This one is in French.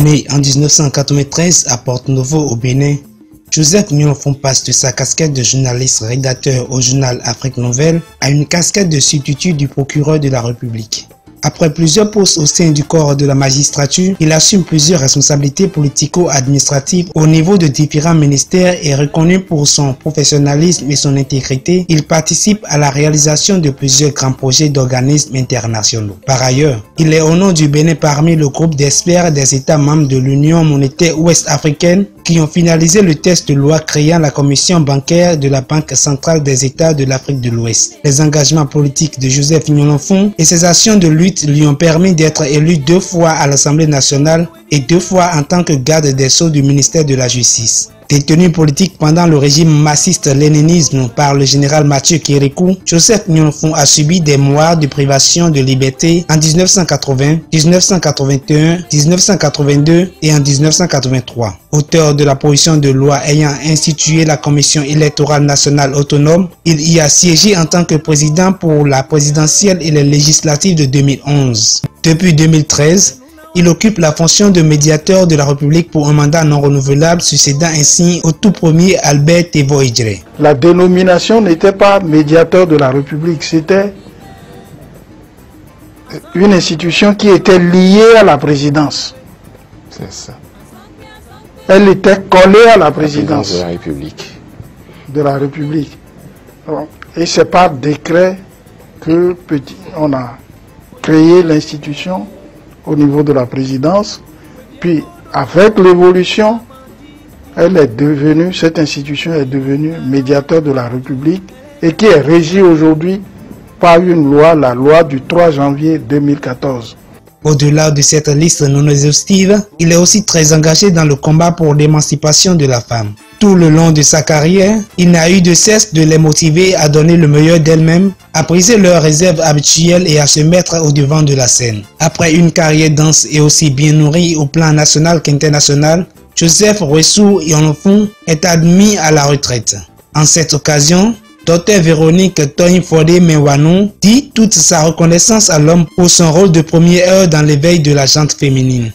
Né en 1993 à Porto-Novo au Bénin, Joseph Nyonfon passe de sa casquette de journaliste-rédacteur au journal Afrique Nouvelle à une casquette de substitut du procureur de la République. Après plusieurs postes au sein du corps de la magistrature, il assume plusieurs responsabilités politico-administratives au niveau de différents ministères et reconnu pour son professionnalisme et son intégrité. Il participe à la réalisation de plusieurs grands projets d'organismes internationaux. Par ailleurs, il est au nom du Bénin parmi le groupe d'experts des États membres de l'Union monétaire ouest-africaine qui ont finalisé le texte de loi créant la commission bancaire de la Banque centrale des États de l'Afrique de l'Ouest. Les engagements politiques de Joseph Nyonfon et ses actions de lutte lui ont permis d'être élu 2 fois à l'Assemblée nationale et 2 fois en tant que garde des Sceaux du ministère de la Justice. Détenu politique pendant le régime marxiste-léninisme par le général Mathieu Kérékou, Joseph Nyonfon a subi des mois de privation de liberté en 1980, 1981, 1982 et en 1983. Auteur de la proposition de loi ayant institué la Commission électorale nationale autonome, il y a siégé en tant que président pour la présidentielle et les législatives de 2011. Depuis 2013, il occupe la fonction de médiateur de la République pour un mandat non renouvelable, succédant ainsi au tout premier Albert Tevoidjere. La dénomination n'était pas médiateur de la République, c'était une institution qui était liée à la présidence. C'est ça. Elle était collée à la présidence de la République. Et c'est par décret que on a créé l'institution au niveau de la présidence, puis avec l'évolution, cette institution est devenue médiateur de la République et qui est régie aujourd'hui par une loi, la loi du 3 janvier 2014. Au-delà de cette liste non exhaustive, il est aussi très engagé dans le combat pour l'émancipation de la femme. Tout le long de sa carrière, il n'a eu de cesse de les motiver à donner le meilleur d'elles-mêmes, à briser leurs réserves habituelles et à se mettre au devant de la scène. Après une carrière dense et aussi bien nourrie au plan national qu'international, Joseph Nyonfon est admis à la retraite. En cette occasion, Dr Véronique Toyin-Fodé Menwanou dit toute sa reconnaissance à l'homme pour son rôle de première heure dans l'éveil de la gente féminine.